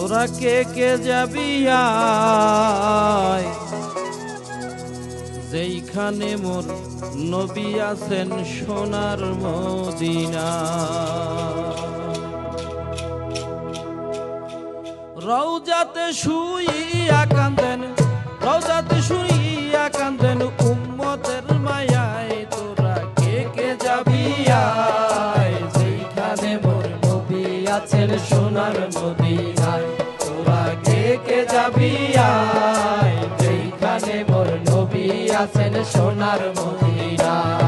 তোরা কে কে যাবি আয়, যেইখানে মোর নবী আছেন সোনার মদিনা। রওজাতে শুইয়া কান্দেন, রওজাতে শুইয়া কান্দেন উম্মতের মায়ায়। তোরা কে কে যাবি আয়, যেইখানে মোর নবী আছেন সোনার মদিনায়। তোরা কে কে যাবি আয়, যেইখানে মোর নবী আছেন সোনার মদিনায়।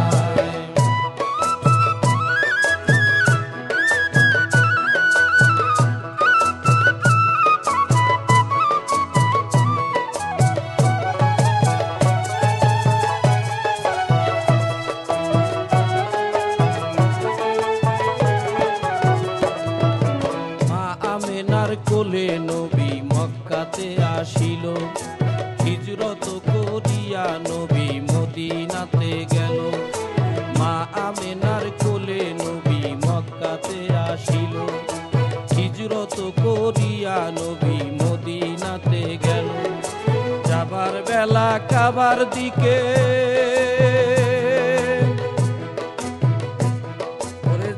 কোলে নবী মক্কাতে আসিল, হিজরত করিয়া নবী মদিনাতে গেল। মা আমেনার কোলে নবী মক্কাতে আসিল, হিজরত করিয়া নবী মদিনাতে গেল। যাবার বেলা কাবার দিকে,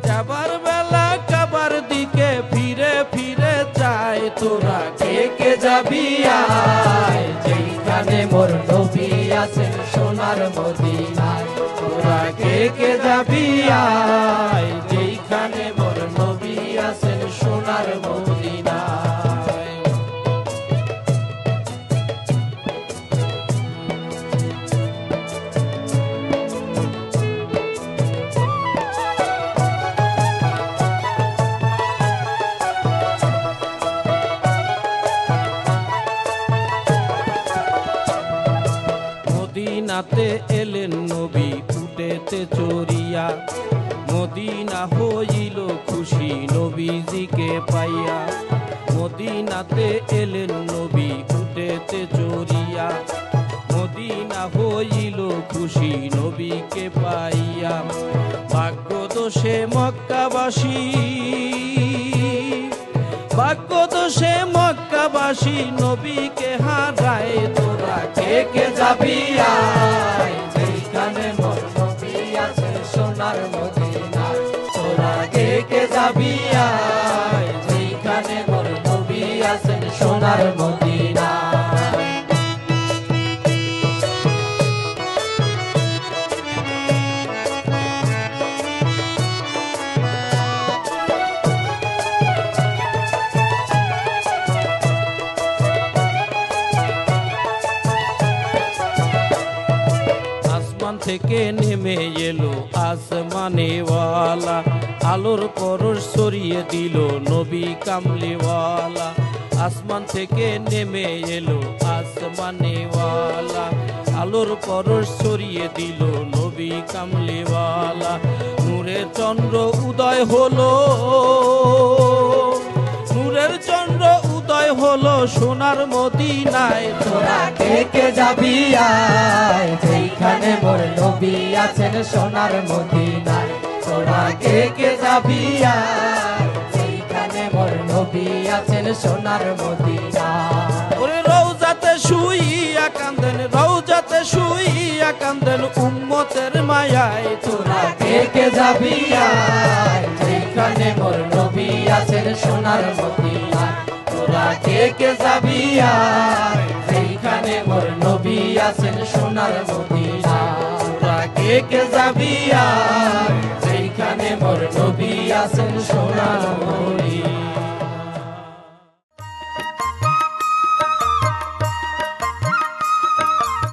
যাবার বেলা কাবার দিকে ফিরে ফিরে যায়। তোরা কে কে যাবি আয়, যেইখানে মোর নবী আছেন সোনার মদিনায়। তোরা কে কে যাবি আয়, যেইখানে মোর নবী আছেন সোনার মদিনায়। মদিনাতে এলেন নবী উটেতে চড়িয়া, মদিনা হইল খুশি নবীজিকে পাইয়া। মদিনাতে এলেন নবী উটেতে চড়িয়া, মদিনা হইল খুশি নবীকে পাইয়া। ভাগ্য দোষে মক্কাবাসী, ভাগ্য দোষে মক্কাবাসী নবীকে হারায়। তোরা কে কে যাবি আয়, যেইখানে মোর নবী আছেন সোনার মদিনায়। তোরা কে কে যাবি আয়, যেইখানে মোর নবী আছেন সোনার মদিনায়। থেকে নেমে এলো আসমানেওয়ালা, আলোর পরশ ছড়িয়ে দিল নবী কামলিওয়ালা। আসমান থেকে নেমে এলো আসমানেওয়ালা, আলোর পরশ ছড়িয়ে দিল নবী কামলিওয়ালা। নূরের চন্দ্র উদয় হলো, নূরের চন্দ্র উদয় হলো সোনার মদিনায়। তোরা কে কে যাবি আয়, যেইখানে মোর নবী আছেন সোনার মদিনায়। তোরা কে কে যাবি আয়, যেইখানে মোর নবী আছেন সোনার মদিনায়। ওরে রওজাতে শুইয়া কান্দেন, রওজাতে শুইয়া কান্দেন উম্মতের মায়ায়। তোরা কে কে যাবি আয়, যেইখানে মোর নবী আছেন সোনার মদিনায়। তোরা কে কে যাবি আয়, যেইখানে মোর নবী আছেন সোনার মদিনায়। তোরা কে কে যাবি আয়, যেইখানে মোর নবী আছেন সোনার মদিনায়।